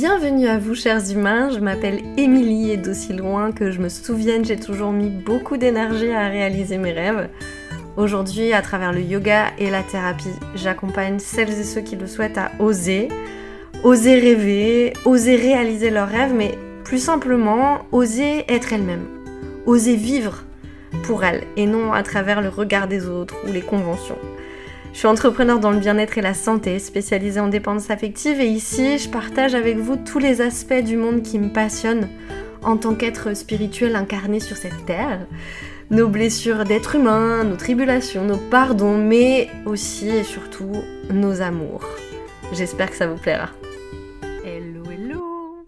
Bienvenue à vous chers humains, je m'appelle Émilie et d'aussi loin que je me souvienne, j'ai toujours mis beaucoup d'énergie à réaliser mes rêves. Aujourd'hui, à travers le yoga et la thérapie, j'accompagne celles et ceux qui le souhaitent à oser rêver, oser réaliser leurs rêves, mais plus simplement, oser être elles-mêmes, oser vivre pour elles et non à travers le regard des autres ou les conventions. Je suis entrepreneur dans le bien-être et la santé, spécialisée en dépendance affective et ici, je partage avec vous tous les aspects du monde qui me passionnent en tant qu'être spirituel incarné sur cette terre. Nos blessures d'être humain, nos tribulations, nos pardons, mais aussi et surtout nos amours. J'espère que ça vous plaira. Hello.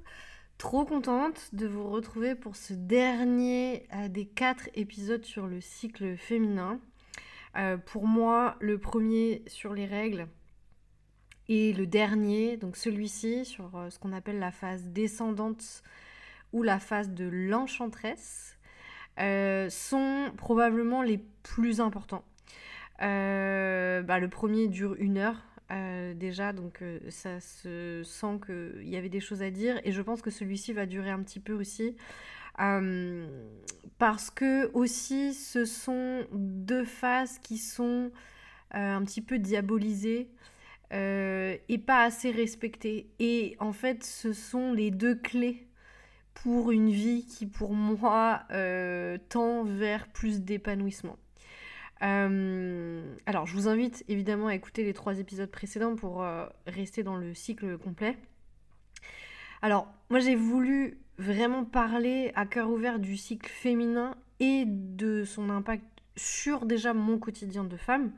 Trop contente de vous retrouver pour ce dernier des 4 épisodes sur le cycle féminin. Pour moi, le premier sur les règles et le dernier, donc celui-ci, sur ce qu'on appelle la phase descendante ou la phase de l'enchanteresse, sont probablement les plus importants. Le premier dure 1 heure déjà, donc ça se sent qu'il y avait des choses à dire, et je pense que celui-ci va durer un petit peu aussi. Parce que aussi ce sont 2 phases qui sont un petit peu diabolisées et pas assez respectées. Et en fait, ce sont les 2 clés pour une vie qui, pour moi, tend vers plus d'épanouissement. Alors, je vous invite évidemment à écouter les 3 épisodes précédents pour rester dans le cycle complet. Alors, moi j'ai voulu vraiment parler à cœur ouvert du cycle féminin et de son impact sur déjà mon quotidien de femme,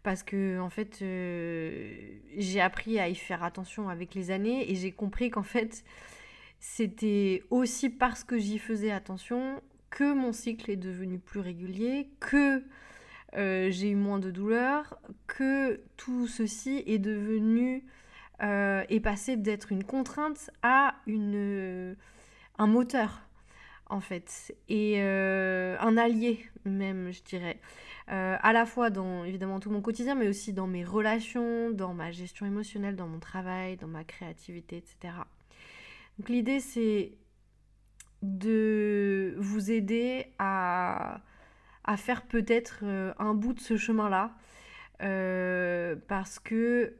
parce que en fait j'ai appris à y faire attention avec les années et j'ai compris qu'en fait c'était aussi parce que j'y faisais attention que mon cycle est devenu plus régulier, que j'ai eu moins de douleurs, que tout ceci est devenu est passé d'être une contrainte à un moteur, en fait, et un allié même, je dirais. À la fois dans, évidemment, tout mon quotidien, mais aussi dans mes relations, dans ma gestion émotionnelle, dans mon travail, dans ma créativité, etc. Donc l'idée, c'est de vous aider à faire peut-être un bout de ce chemin-là, parce que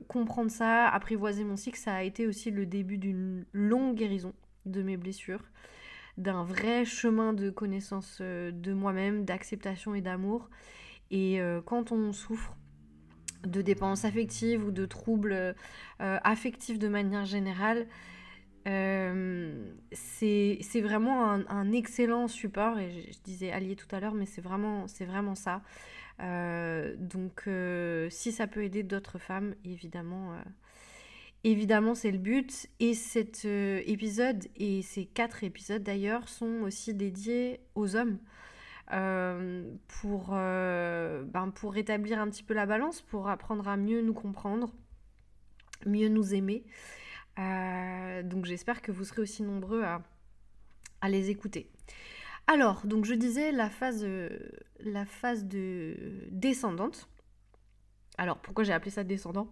comprendre ça, apprivoiser mon cycle, ça a été aussi le début d'une longue guérison de mes blessures, d'un vrai chemin de connaissance de moi-même, d'acceptation et d'amour. Et quand on souffre de dépendance affective ou de troubles affectifs de manière générale, c'est vraiment un excellent support, et je disais allié tout à l'heure, mais c'est vraiment ça. Donc si ça peut aider d'autres femmes, évidemment c'est le but. Et cet épisode et ces 4 épisodes d'ailleurs sont aussi dédiés aux hommes, pour rétablir un petit peu la balance, pour apprendre à mieux nous comprendre, mieux nous aimer. Donc j'espère que vous serez aussi nombreux à les écouter. Alors, donc je disais la phase de descendante. Alors, pourquoi j'ai appelé ça descendant ?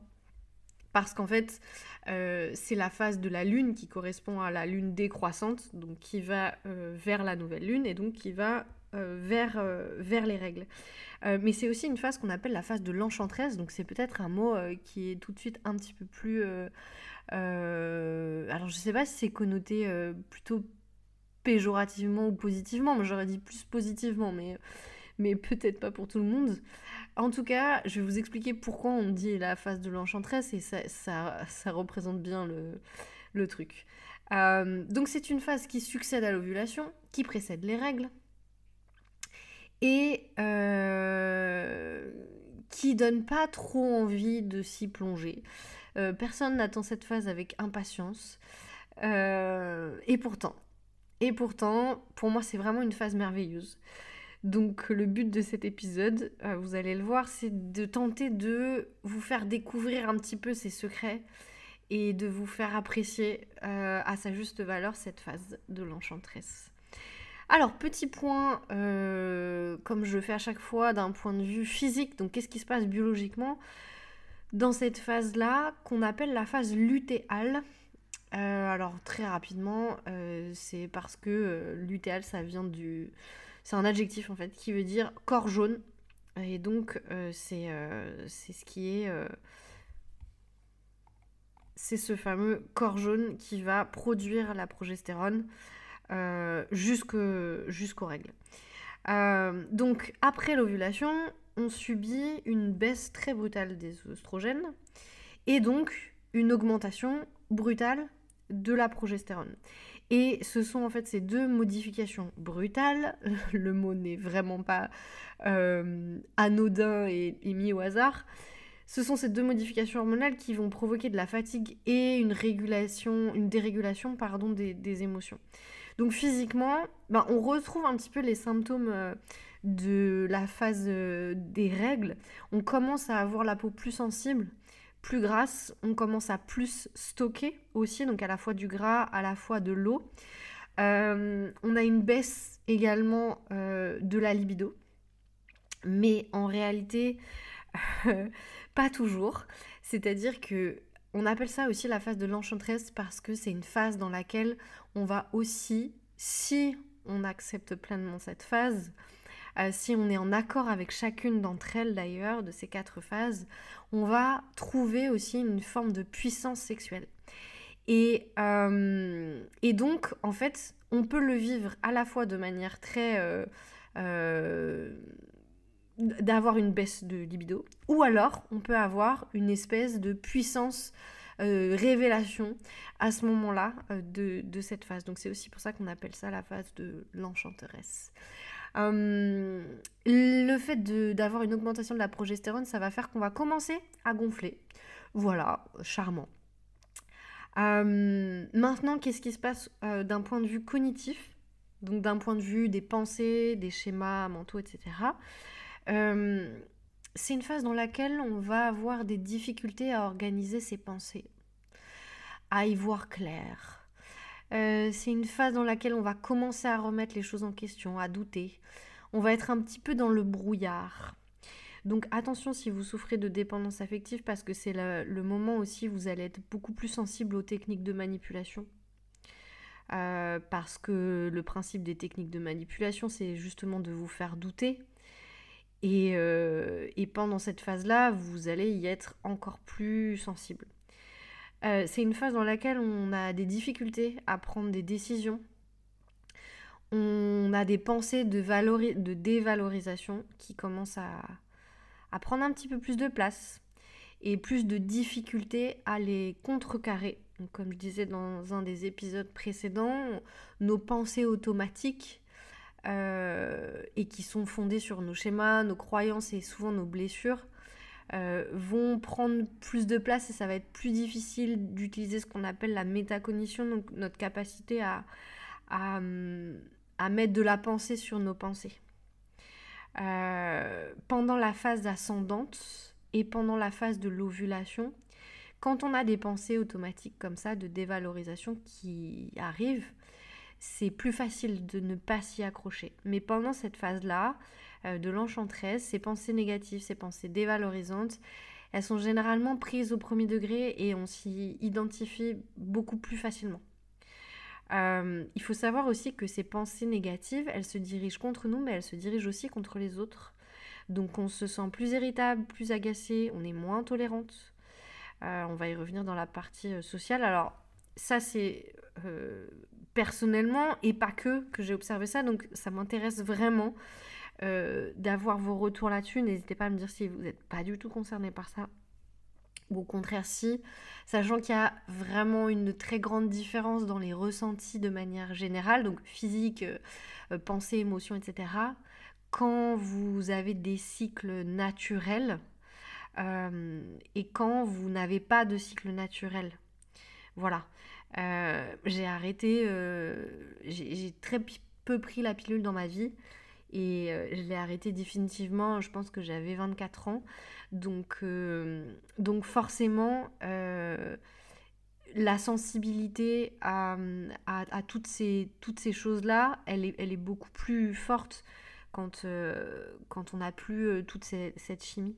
Parce qu'en fait, c'est la phase de la lune qui correspond à la lune décroissante, donc qui va vers la nouvelle lune et donc qui va vers les règles. Mais c'est aussi une phase qu'on appelle la phase de l'enchanteresse, donc c'est peut-être un mot qui est tout de suite un petit peu plus... alors je sais pas si c'est connoté plutôt péjorativement ou positivement, moi j'aurais dit plus positivement, mais peut-être pas pour tout le monde. En tout cas, je vais vous expliquer pourquoi on dit la phase de l'enchanteresse, et ça représente bien le truc. Donc c'est une phase qui succède à l'ovulation, qui précède les règles, et qui donne pas trop envie de s'y plonger. Personne n'attend cette phase avec impatience, et pourtant, pour moi, c'est vraiment une phase merveilleuse. Donc le but de cet épisode, vous allez le voir, c'est de tenter de vous faire découvrir un petit peu ces secrets et de vous faire apprécier à sa juste valeur cette phase de l'enchanteresse. Alors, petit point, comme je le fais à chaque fois, d'un point de vue physique, donc qu'est-ce qui se passe biologiquement dans cette phase-là, qu'on appelle la phase lutéale. Alors très rapidement, c'est parce que lutéal, c'est un adjectif en fait qui veut dire corps jaune. Et donc c'est ce qui est... c'est ce fameux corps jaune qui va produire la progestérone jusqu'aux règles. Donc après l'ovulation, on subit une baisse très brutale des oestrogènes et donc une augmentation brutale de la progestérone. Et ce sont en fait ces deux modifications brutales, le mot n'est vraiment pas anodin et mis au hasard, ce sont ces deux modifications hormonales qui vont provoquer de la fatigue et une dérégulation des émotions. Donc physiquement, on retrouve un petit peu les symptômes de la phase des règles. On commence à avoir la peau plus sensible, plus grasse, on commence à plus stocker aussi, donc à la fois du gras, à la fois de l'eau. On a une baisse également de la libido, mais en réalité, pas toujours. C'est-à-dire que on appelle ça aussi la phase de l'enchanteresse parce que c'est une phase dans laquelle on va aussi, si on accepte pleinement cette phase, si on est en accord avec chacune d'entre elles d'ailleurs, de ces 4 phases, on va trouver aussi une forme de puissance sexuelle. Et donc, en fait, on peut le vivre à la fois de manière très... d'avoir une baisse de libido, ou alors on peut avoir une espèce de puissance révélation à ce moment-là de cette phase. Donc c'est aussi pour ça qu'on appelle ça la phase de l'enchanteresse. Le fait d'avoir une augmentation de la progestérone, ça va faire qu'on va commencer à gonfler. Voilà, charmant. Maintenant, qu'est-ce qui se passe d'un point de vue cognitif, donc d'un point de vue des pensées, des schémas mentaux, etc. C'est une phase dans laquelle on va avoir des difficultés à organiser ses pensées, à y voir clair. C'est une phase dans laquelle on va commencer à remettre les choses en question, à douter. On va être un petit peu dans le brouillard. Donc attention si vous souffrez de dépendance affective parce que c'est le moment aussi où vous allez être beaucoup plus sensible aux techniques de manipulation. Parce que le principe des techniques de manipulation, c'est justement de vous faire douter. Et pendant cette phase-là, vous allez y être encore plus sensible. C'est une phase dans laquelle on a des difficultés à prendre des décisions. On a des pensées de dévalorisation qui commencent à prendre un petit peu plus de place et plus de difficultés à les contrecarrer. Donc, comme je disais dans un des épisodes précédents, nos pensées automatiques et qui sont fondées sur nos schémas, nos croyances et souvent nos blessures vont prendre plus de place et ça va être plus difficile d'utiliser ce qu'on appelle la métacognition, donc notre capacité à mettre de la pensée sur nos pensées. Pendant la phase ascendante et pendant la phase de l'ovulation, quand on a des pensées automatiques comme ça de dévalorisation qui arrivent, c'est plus facile de ne pas s'y accrocher. Mais pendant cette phase-là, de l'enchanteresse, ces pensées négatives, ces pensées dévalorisantes, elles sont généralement prises au premier degré et on s'y identifie beaucoup plus facilement. Il faut savoir aussi que ces pensées négatives, elles se dirigent contre nous, mais elles se dirigent aussi contre les autres. Donc on se sent plus irritable, plus agacé, on est moins tolérante. On va y revenir dans la partie sociale. Alors ça c'est personnellement et pas que j'ai observé ça, donc ça m'intéresse vraiment d'avoir vos retours là-dessus. N'hésitez pas à me dire si vous n'êtes pas du tout concerné par ça ou au contraire si, sachant qu'il y a vraiment une très grande différence dans les ressentis de manière générale, donc physique, pensée, émotion, etc. Quand vous avez des cycles naturels et quand vous n'avez pas de cycle naturel. Voilà. J'ai arrêté, j'ai très peu pris la pilule dans ma vie et je l'ai arrêté définitivement, je pense que j'avais 24 ans. Donc forcément, la sensibilité à toutes ces choses-là, elle est beaucoup plus forte quand on n'a plus toute cette chimie.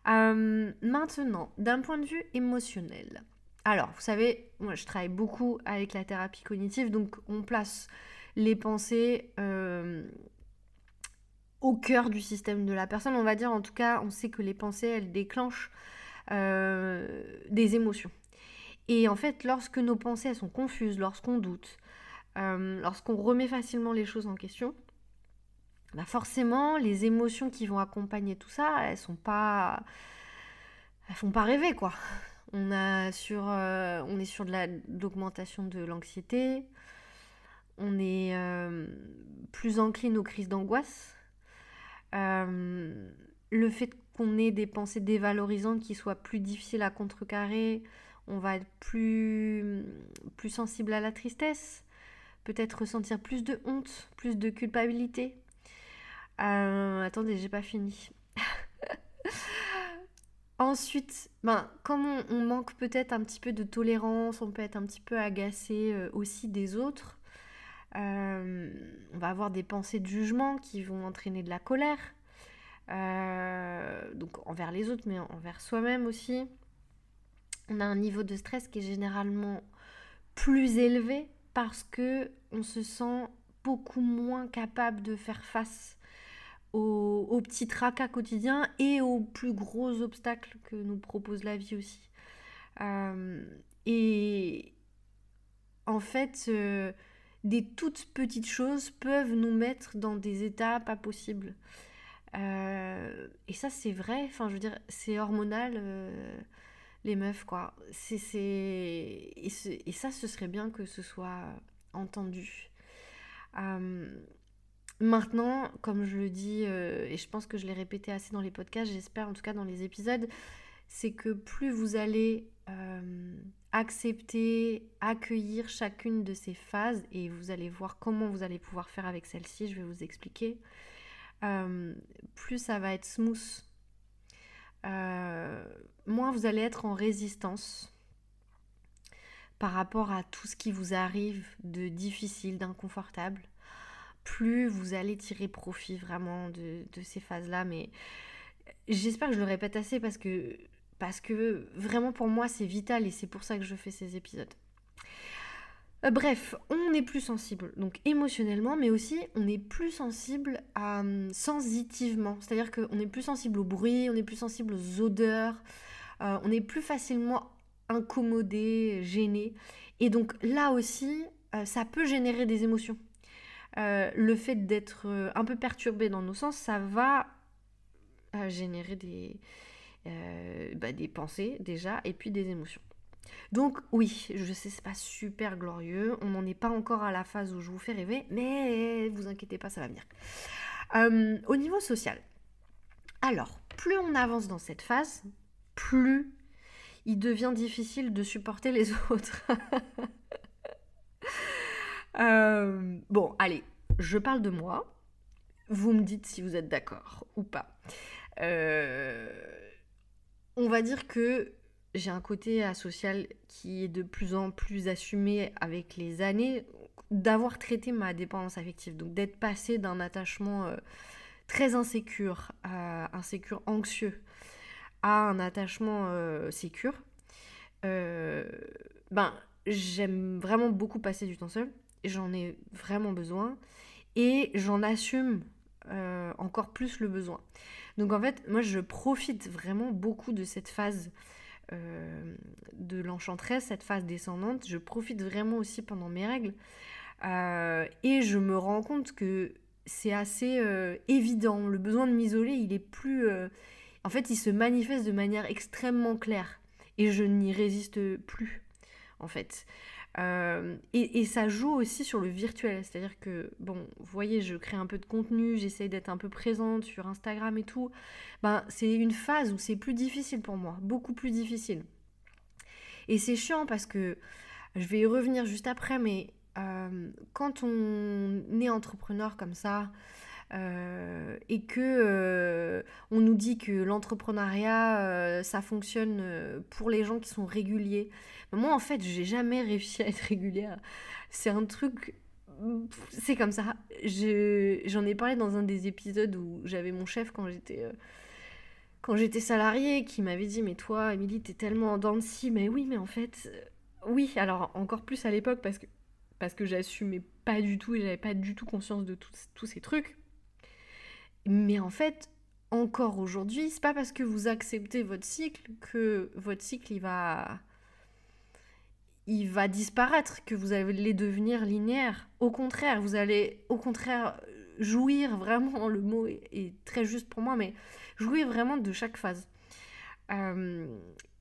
Maintenant, d'un point de vue émotionnel. Alors, vous savez, moi je travaille beaucoup avec la thérapie cognitive, donc on place les pensées au cœur du système de la personne. On va dire, en tout cas, on sait que les pensées, elles déclenchent des émotions. Et en fait, lorsque nos pensées elles sont confuses, lorsqu'on doute, lorsqu'on remet facilement les choses en question, bah forcément, les émotions qui vont accompagner tout ça, elles font pas rêver quoi. On est sur l'augmentation de l'anxiété, on est plus encline aux crises d'angoisse. Le fait qu'on ait des pensées dévalorisantes qui soient plus difficiles à contrecarrer, on va être plus sensible à la tristesse, peut-être ressentir plus de honte, plus de culpabilité. Attendez, j'ai pas fini. Ensuite, comme on manque peut-être un petit peu de tolérance, on peut être un petit peu agacé aussi des autres. On va avoir des pensées de jugement qui vont entraîner de la colère. Donc envers les autres, mais envers soi-même aussi. On a un niveau de stress qui est généralement plus élevé parce que on se sent beaucoup moins capable de faire face aux petits tracas quotidiens et aux plus gros obstacles que nous propose la vie aussi. Et en fait, des toutes petites choses peuvent nous mettre dans des états pas possibles. Et ça, c'est vrai, enfin, je veux dire, c'est hormonal, les meufs, quoi. Et ça, ce serait bien que ce soit entendu. Maintenant, comme je le dis, et je pense que je l'ai répété assez dans les podcasts, j'espère en tout cas dans les épisodes, c'est que plus vous allez accepter, accueillir chacune de ces phases, et vous allez voir comment vous allez pouvoir faire avec celle-ci, je vais vous expliquer, plus ça va être smooth. Moins vous allez être en résistance par rapport à tout ce qui vous arrive de difficile, d'inconfortable. Plus vous allez tirer profit vraiment de ces phases-là. Mais j'espère que je le répète assez parce que vraiment pour moi c'est vital et c'est pour ça que je fais ces épisodes. Bref, on est plus sensible, donc émotionnellement, mais aussi on est plus sensible sensitivement. C'est-à-dire qu'on est plus sensible au bruit, on est plus sensible aux odeurs, on est plus facilement incommodé, gêné. Et donc là aussi, ça peut générer des émotions. Le fait d'être un peu perturbé dans nos sens, ça va générer des pensées déjà et puis des émotions. Donc oui, je sais, c'est pas super glorieux, on n'en est pas encore à la phase où je vous fais rêver, mais vous inquiétez pas, ça va venir. Au niveau social, alors, plus on avance dans cette phase, plus il devient difficile de supporter les autres. Bon, allez, je parle de moi. Vous me dites si vous êtes d'accord ou pas. On va dire que j'ai un côté asocial qui est de plus en plus assumé avec les années, d'avoir traité ma dépendance affective, donc d'être passé d'un attachement très insécure, anxieux, à un attachement sécure. J'aime vraiment beaucoup passer du temps seul, j'en ai vraiment besoin, et j'en assume encore plus le besoin. Donc en fait, moi je profite vraiment beaucoup de cette phase de l'enchanteresse, cette phase descendante. Je profite vraiment aussi pendant mes règles. Et je me rends compte que c'est assez évident. Le besoin de m'isoler, il est plus... En fait, il se manifeste de manière extrêmement claire. Et je n'y résiste plus, en fait. Et ça joue aussi sur le virtuel. C'est-à-dire que, bon, vous voyez, je crée un peu de contenu, j'essaye d'être un peu présente sur Instagram et tout. C'est une phase où c'est plus difficile pour moi, beaucoup plus difficile. Et c'est chiant parce que, je vais y revenir juste après, mais quand on est entrepreneur comme ça, et que on nous dit que l'entrepreneuriat ça fonctionne pour les gens qui sont réguliers. Moi en fait j'ai jamais réussi à être régulière. C'est un truc, c'est comme ça. J'en ai parlé dans un des épisodes où j'avais mon chef quand j'étais quand j'étais salariée qui m'avait dit mais toi Émilie t'es tellement en dents de scie, mais oui mais en fait oui, alors encore plus à l'époque parce que j'assumais pas du tout et j'avais pas du tout conscience de tous ces trucs. Mais en fait, encore aujourd'hui, c'est pas parce que vous acceptez votre cycle que votre cycle il va disparaître, que vous allez devenir linéaire. Au contraire, vous allez au contraire jouir vraiment, le mot est très juste pour moi, mais jouir vraiment de chaque phase. Euh,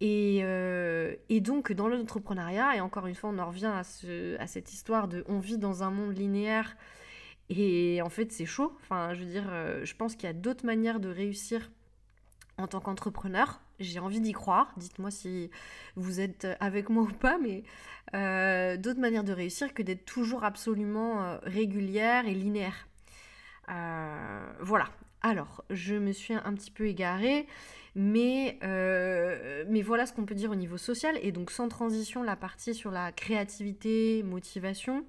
et donc dans l'entrepreneuriat, et encore une fois on en revient à cette histoire de on vit dans un monde linéaire et en fait c'est chaud. Enfin je veux dire, je pense qu'il y a d'autres manières de réussir en tant qu'entrepreneur. J'ai envie d'y croire, dites-moi si vous êtes avec moi ou pas, mais d'autres manières de réussir que d'être toujours absolument régulière et linéaire. Voilà. Alors, je me suis un petit peu égarée, mais voilà ce qu'on peut dire au niveau social. Et donc, sans transition, la partie sur la créativité, motivation.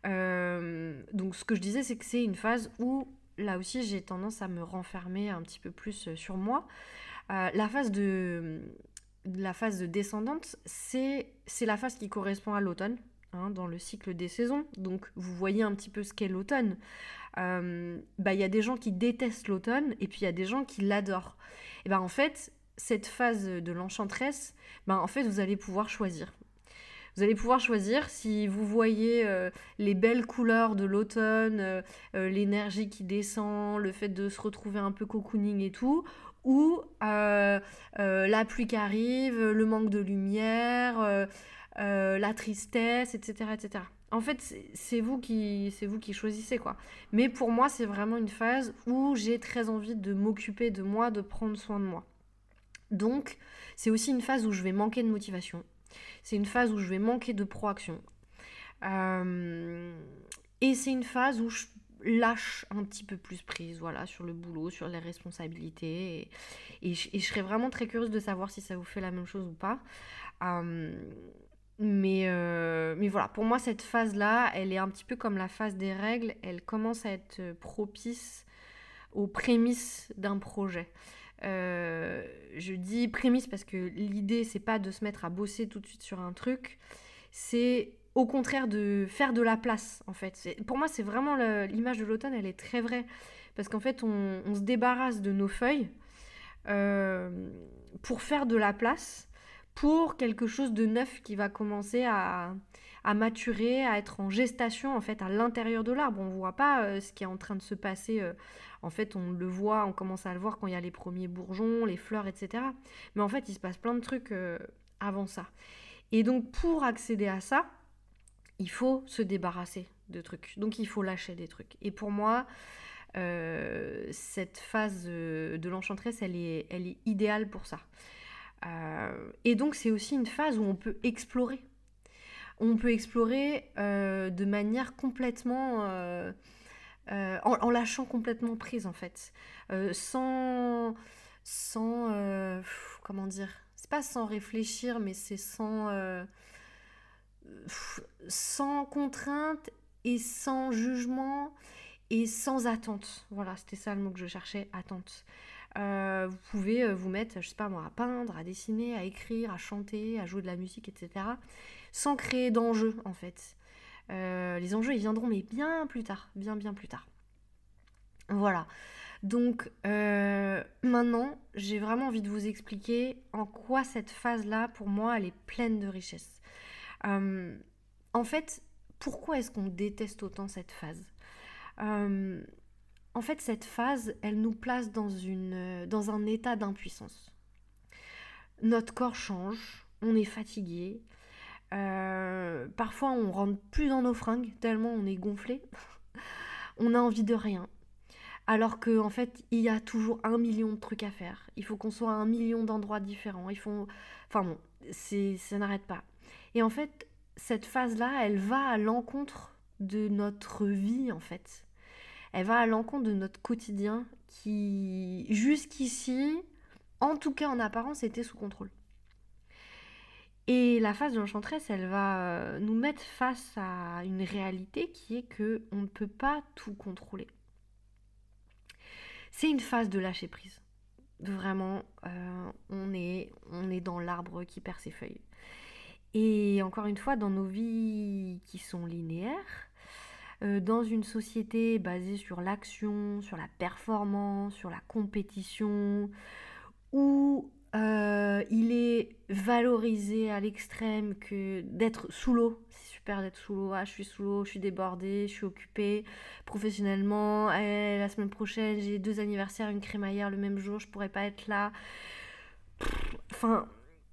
Donc, ce que je disais, c'est que c'est une phase où, là aussi, j'ai tendance à me renfermer un petit peu plus sur moi. La phase de descendante, c'est la phase qui correspond à l'automne, hein, dans le cycle des saisons. Donc, vous voyez un petit peu ce qu'est l'automne. Y a des gens qui détestent l'automne et puis il y a des gens qui l'adorent. Et en fait, cette phase de l'enchantresse, en fait, vous allez pouvoir choisir. Vous allez pouvoir choisir si vous voyez les belles couleurs de l'automne, l'énergie qui descend, le fait de se retrouver un peu cocooning et tout, ou la pluie qui arrive, le manque de lumière, la tristesse, etc., etc. En fait, c'est vous qui choisissez, quoi. Mais pour moi, c'est vraiment une phase où j'ai très envie de m'occuper de moi, de prendre soin de moi. Donc, c'est aussi une phase où je vais manquer de motivation. C'est une phase où je vais manquer de proaction. Euh, et c'est une phase où je lâche un petit peu plus prise, voilà, sur le boulot, sur les responsabilités. Et je serais vraiment très curieuse de savoir si ça vous fait la même chose ou pas. Euh, mais voilà, pour moi, cette phase-là, elle est un petit peu comme la phase des règles. Elle commence à être propice aux prémices d'un projet. Je dis prémisse parce que l'idée, c'est pas de se mettre à bosser tout de suite sur un truc, c'est au contraire de faire de la place, en fait. Pour moi, c'est vraiment l'image de l'automne, elle est très vraie. Parce qu'en fait, on se débarrasse de nos feuilles euh, pour faire de la place pour quelque chose de neuf qui va commencer à maturer, à être en gestation en fait à l'intérieur de l'arbre. On ne voit pas ce qui est en train de se passer. En fait, on le voit, on commence à le voir quand il y a les premiers bourgeons, les fleurs, etc. Mais en fait, il se passe plein de trucs avant ça. Et donc, pour accéder à ça, il faut se débarrasser de trucs. Donc, il faut lâcher des trucs. Et pour moi, cette phase de l'enchantresse, elle est idéale pour ça. Et donc, c'est aussi une phase où on peut explorer. On peut explorer de manière complètement... en lâchant complètement prise, en fait. Sans comment dire? C'est pas sans réfléchir, mais c'est sans contrainte et sans jugement et sans attente. Voilà, c'était ça le mot que je cherchais, attente. Vous pouvez vous mettre, je sais pas moi, à peindre, à dessiner, à écrire, à chanter, à jouer de la musique, etc. Sans créer d'enjeux, en fait. Les enjeux, ils viendront, mais bien plus tard, bien bien plus tard. Voilà. Donc maintenant, j'ai vraiment envie de vous expliquer en quoi cette phase-là, pour moi, elle est pleine de richesse. Euh, En fait, pourquoi est-ce qu'on déteste autant cette phase? Euh, En fait, cette phase, elle nous place dans un état d'impuissance. Notre corps change, on est fatigué, parfois on rentre plus dans nos fringues tellement on est gonflé, on a envie de rien. Alors qu'en fait, il y a toujours 1 million de trucs à faire. Il faut qu'on soit à 1 million d'endroits différents. Enfin bon, ça n'arrête pas. Et en fait, cette phase-là, elle va à l'encontre de notre vie, en fait. Elle va à l'encontre de notre quotidien qui, jusqu'ici, en tout cas en apparence, était sous contrôle. Et la phase de l'enchantresse, elle va nous mettre face à une réalité qui est que on ne peut pas tout contrôler. C'est une phase de lâcher prise. Vraiment, on est dans l'arbre qui perd ses feuilles. Et encore une fois, dans nos vies qui sont linéaires, dans une société basée sur l'action, sur la performance, sur la compétition, où il est valorisé à l'extrême que d'être sous l'eau. C'est super d'être sous l'eau. Ah, je suis sous l'eau, je suis débordée, je suis occupée professionnellement. La semaine prochaine, j'ai 2 anniversaires, une crémaillère le même jour, je pourrais pas être là. Enfin,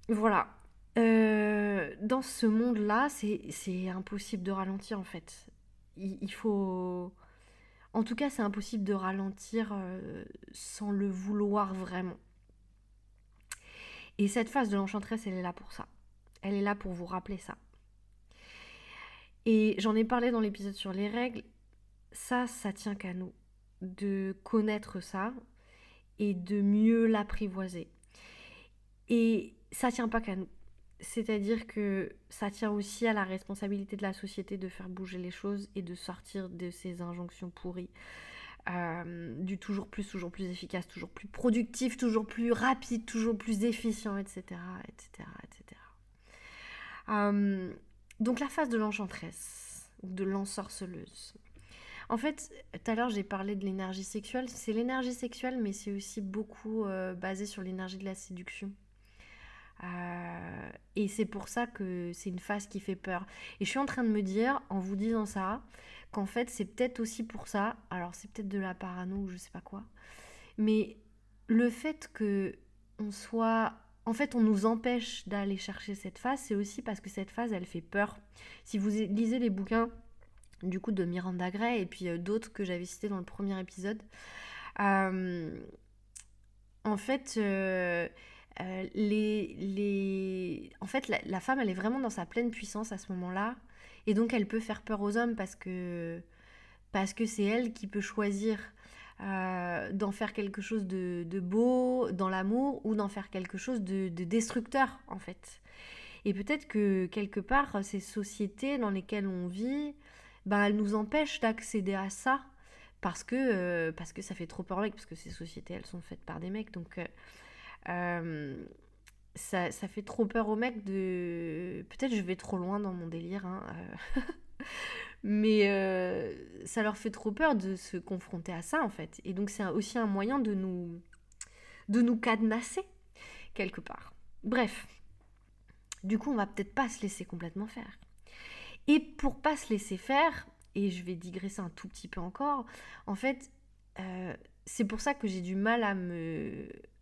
voilà. Dans ce monde-là, c'est impossible de ralentir en fait. Il faut... En tout cas, c'est impossible de ralentir sans le vouloir vraiment. Et cette phase de l'enchanteresse, elle est là pour ça. Elle est là pour vous rappeler ça. Et j'en ai parlé dans l'épisode sur les règles. Ça tient qu'à nous. De connaître ça et de mieux l'apprivoiser. Et ça tient pas qu'à nous. C'est-à-dire que ça tient aussi à la responsabilité de la société de faire bouger les choses et de sortir de ces injonctions pourries. Du toujours plus efficace, toujours plus productif, toujours plus rapide, toujours plus efficient, etc. etc., etc. Donc la phase de l'enchanteresse, ou de l'ensorceleuse. En fait, tout à l'heure j'ai parlé de l'énergie sexuelle. C'est l'énergie sexuelle, mais c'est aussi beaucoup basé sur l'énergie de la séduction. Et c'est pour ça que c'est une phase qui fait peur. Et je suis en train de me dire, en vous disant ça, qu'en fait c'est peut-être aussi pour ça, alors c'est peut-être de la parano ou je sais pas quoi, mais le fait que on soit... En fait, on nous empêche d'aller chercher cette phase, c'est aussi parce que cette phase, elle fait peur. Si vous lisez les bouquins, du coup, de Miranda Gray et puis d'autres que j'avais cités dans le premier épisode, euh, en fait, en fait la femme, elle est vraiment dans sa pleine puissance à ce moment-là, et donc elle peut faire peur aux hommes parce que c'est elle qui peut choisir d'en faire quelque chose de beau dans l'amour ou d'en faire quelque chose de destructeur en fait. Et peut-être que quelque part, ces sociétés dans lesquelles on vit, ben, elles nous empêchent d'accéder à ça parce que ça fait trop peur aux mecs, parce que ces sociétés, elles sont faites par des mecs. Donc euh, ça fait trop peur aux mecs de... Peut-être je vais trop loin dans mon délire, hein, mais ça leur fait trop peur de se confronter à ça en fait. Et donc c'est aussi un moyen de nous cadenasser quelque part. Bref, du coup on va peut-être pas se laisser complètement faire. Et pour pas se laisser faire, et je vais digresser un tout petit peu encore, en fait, c'est pour ça que j'ai du mal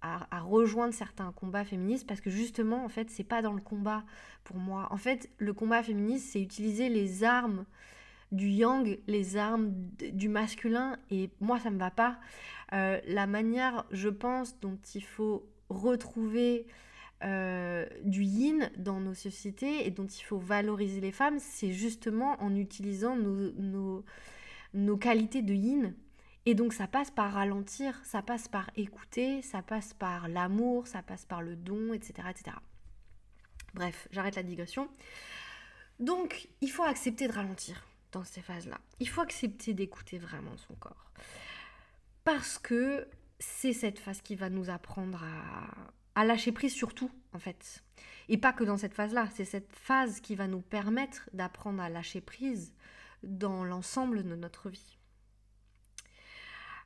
à rejoindre certains combats féministes, parce que justement, en fait, c'est pas dans le combat pour moi. En fait, le combat féministe, c'est utiliser les armes du yang, les armes du masculin, et moi, ça me va pas. La manière, je pense, dont il faut retrouver du yin dans nos sociétés et dont il faut valoriser les femmes, c'est justement en utilisant nos qualités de yin. Et donc ça passe par ralentir, ça passe par écouter, ça passe par l'amour, ça passe par le don, etc. etc. Bref, j'arrête la digression. Donc il faut accepter de ralentir dans ces phases-là. Il faut accepter d'écouter vraiment son corps. Parce que c'est cette phase qui va nous apprendre à lâcher prise sur tout, en fait. Et pas que dans cette phase-là, c'est cette phase qui va nous permettre d'apprendre à lâcher prise dans l'ensemble de notre vie.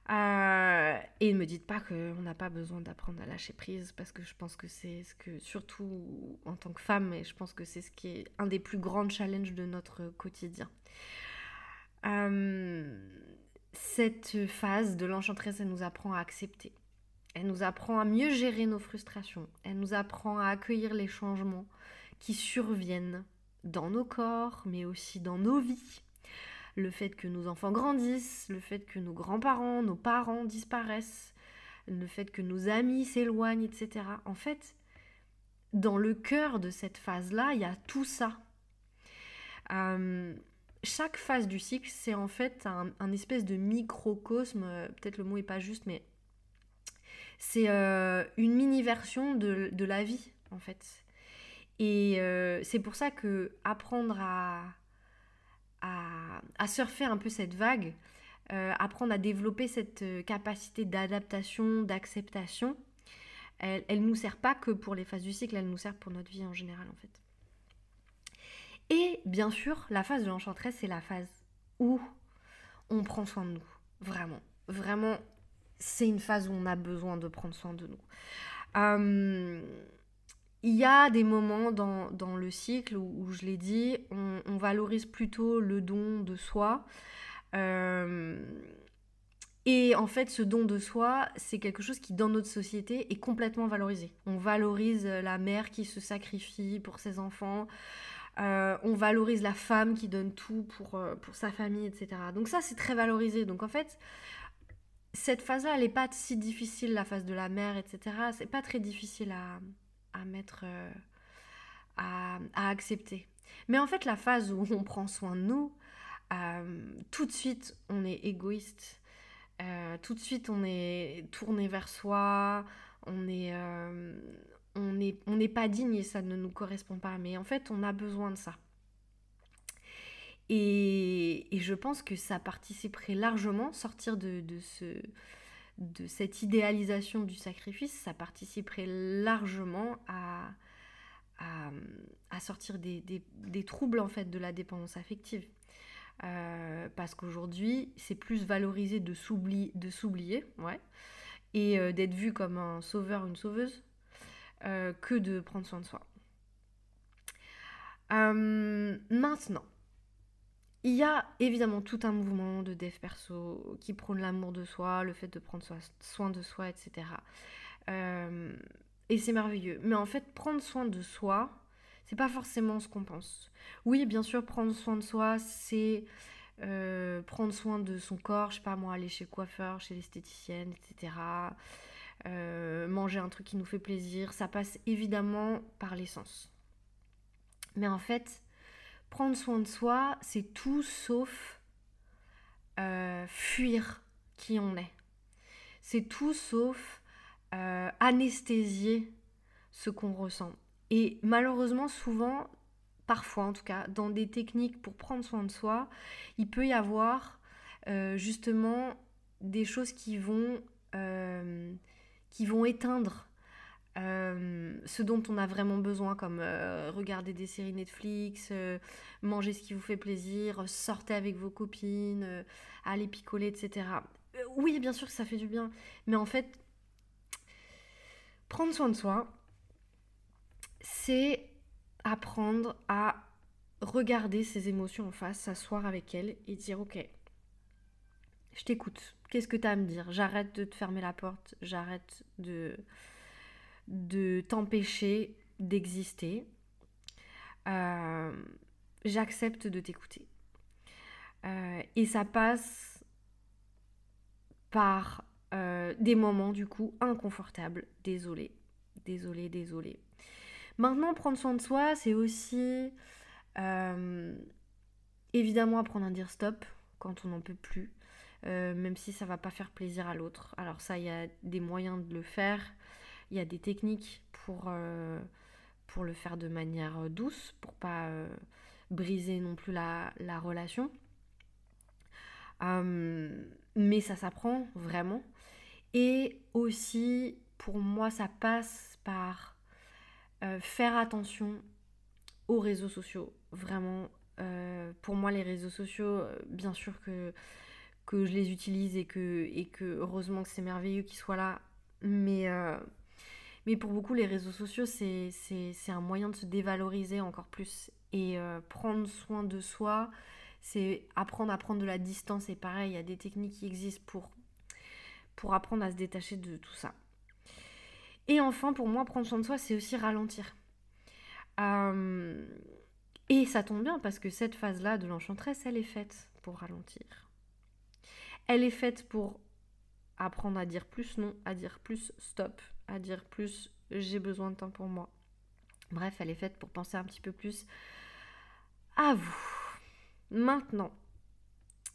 Et ne me dites pas qu'on n'a pas besoin d'apprendre à lâcher prise, parce que je pense que c'est ce que, surtout en tant que femme, et je pense que c'est ce qui est un des plus grands challenges de notre quotidien. Cette phase de l'enchanteresse, elle nous apprend à accepter. Elle nous apprend à mieux gérer nos frustrations. Elle nous apprend à accueillir les changements qui surviennent dans nos corps, mais aussi dans nos vies. Le fait que nos enfants grandissent, le fait que nos grands-parents, nos parents disparaissent, le fait que nos amis s'éloignent, etc. En fait, dans le cœur de cette phase-là, il y a tout ça. Chaque phase du cycle, c'est en fait un espèce de microcosme, peut-être le mot n'est pas juste, mais c'est une mini-version de la vie, en fait. Et c'est pour ça que apprendre à surfer un peu cette vague, apprendre à développer cette capacité d'adaptation, d'acceptation, Elle nous sert pas que pour les phases du cycle, elle nous sert pour notre vie en général en fait. Et bien sûr, la phase de l'enchanteresse, c'est la phase où on prend soin de nous. Vraiment. Vraiment, c'est une phase où on a besoin de prendre soin de nous. Il y a des moments dans le cycle où je l'ai dit, on valorise plutôt le don de soi. Et en fait, ce don de soi, c'est quelque chose qui, dans notre société, est complètement valorisé. On valorise la mère qui se sacrifie pour ses enfants. On valorise la femme qui donne tout pour sa famille, etc. Donc ça, c'est très valorisé. Donc en fait, cette phase-là, elle n'est pas si difficile, la phase de la mère, etc. C'est pas très difficile à mettre, à accepter. Mais en fait, la phase où on prend soin de nous, tout de suite, on est égoïste. Tout de suite, on est tourné vers soi. On n'est pas digne et ça ne nous correspond pas. Mais en fait, on a besoin de ça. Et je pense que ça participerait largement, sortir de cette idéalisation du sacrifice, ça participerait largement à sortir des troubles en fait de la dépendance affective. Parce qu'aujourd'hui, c'est plus valorisé de s'oublier, ouais, et d'être vu comme un sauveur, une sauveuse, que de prendre soin de soi. Maintenant, il y a évidemment tout un mouvement de dev perso qui prône l'amour de soi, le fait de prendre soin de soi, etc. Et c'est merveilleux. Mais en fait, prendre soin de soi, c'est pas forcément ce qu'on pense. Oui, bien sûr, prendre soin de soi, c'est prendre soin de son corps, je sais pas moi, aller chez le coiffeur, chez l'esthéticienne, etc. Manger un truc qui nous fait plaisir, ça passe évidemment par l'essence. Mais en fait, prendre soin de soi, c'est tout sauf fuir qui on est. C'est tout sauf anesthésier ce qu'on ressent. Et malheureusement, souvent, parfois en tout cas, dans des techniques pour prendre soin de soi, il peut y avoir justement des choses qui vont éteindre ce dont on a vraiment besoin, comme regarder des séries Netflix, manger ce qui vous fait plaisir, sortez avec vos copines, aller picoler, etc. Oui, bien sûr que ça fait du bien, mais en fait, prendre soin de soi, c'est apprendre à regarder ses émotions en face, s'asseoir avec elles et dire ok, je t'écoute, qu'est-ce que tu as à me dire? J'arrête de te fermer la porte, j'arrête de t'empêcher d'exister. J'accepte de t'écouter. Et ça passe par des moments du coup inconfortables. Désolée. Maintenant, prendre soin de soi, c'est aussi évidemment apprendre à dire stop quand on n'en peut plus, même si ça va pas faire plaisir à l'autre. Alors ça, il y a des moyens de le faire. Il y a des techniques pour le faire de manière douce, pour pas briser non plus la relation. Mais ça s'apprend vraiment. Et aussi, pour moi, ça passe par faire attention aux réseaux sociaux. Vraiment, pour moi, les réseaux sociaux, bien sûr que je les utilise et que heureusement que c'est merveilleux qu'ils soient là. Mais pour beaucoup, les réseaux sociaux, c'est un moyen de se dévaloriser encore plus. Et prendre soin de soi, c'est apprendre à prendre de la distance. Et pareil, il y a des techniques qui existent pour apprendre à se détacher de tout ça. Et enfin, pour moi, prendre soin de soi, c'est aussi ralentir. Et ça tombe bien parce que cette phase-là de l'enchanteresse, elle est faite pour ralentir. Elle est faite pour apprendre à dire plus non, à dire plus stop, à dire plus j'ai besoin de temps pour moi. Bref, elle est faite pour penser un petit peu plus à vous. Maintenant,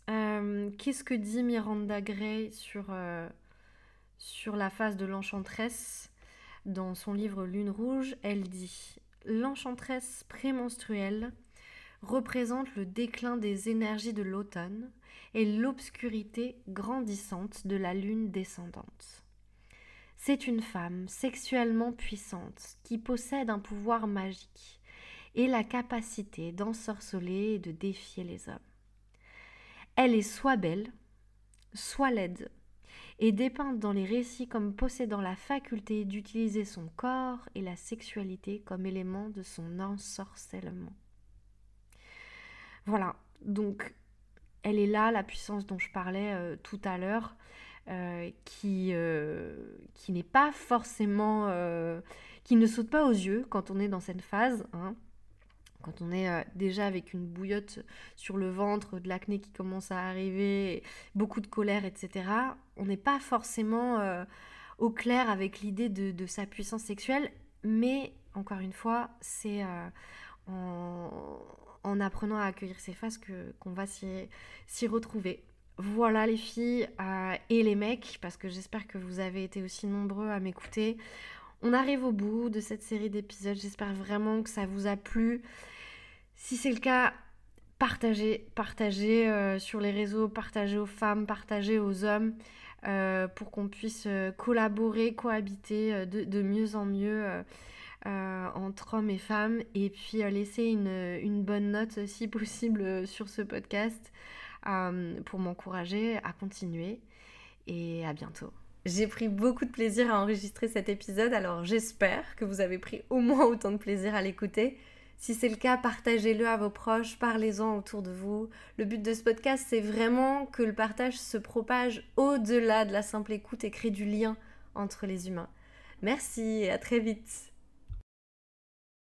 qu'est-ce que dit Miranda Gray sur la phase de l'enchanteresse? Dans son livre Lune Rouge, elle dit « L'enchanteresse prémenstruelle représente le déclin des énergies de l'automne et l'obscurité grandissante de la lune descendante. C'est une femme sexuellement puissante qui possède un pouvoir magique et la capacité d'ensorceler et de défier les hommes. Elle est soit belle, soit laide, et dépeinte dans les récits comme possédant la faculté d'utiliser son corps et la sexualité comme élément de son ensorcellement. Voilà, donc elle est là, la puissance dont je parlais tout à l'heure, qui n'est pas forcément... qui ne saute pas aux yeux quand on est dans cette phase, hein. Quand on est déjà avec une bouillotte sur le ventre, de l'acné qui commence à arriver, beaucoup de colère, etc., on n'est pas forcément au clair avec l'idée de sa puissance sexuelle, mais encore une fois, c'est en apprenant à accueillir ces phases qu'on va s'y retrouver. Voilà les filles et les mecs, parce que j'espère que vous avez été aussi nombreux à m'écouter. On arrive au bout de cette série d'épisodes, j'espère vraiment que ça vous a plu. Si c'est le cas, partagez sur les réseaux, partagez aux femmes, partagez aux hommes pour qu'on puisse collaborer, cohabiter de mieux en mieux entre hommes et femmes, et puis laisser une bonne note si possible sur ce podcast pour m'encourager à continuer, et à bientôt. J'ai pris beaucoup de plaisir à enregistrer cet épisode, alors j'espère que vous avez pris au moins autant de plaisir à l'écouter. Si c'est le cas, partagez-le à vos proches, parlez-en autour de vous. Le but de ce podcast, c'est vraiment que le partage se propage au-delà de la simple écoute et crée du lien entre les humains. Merci et à très vite.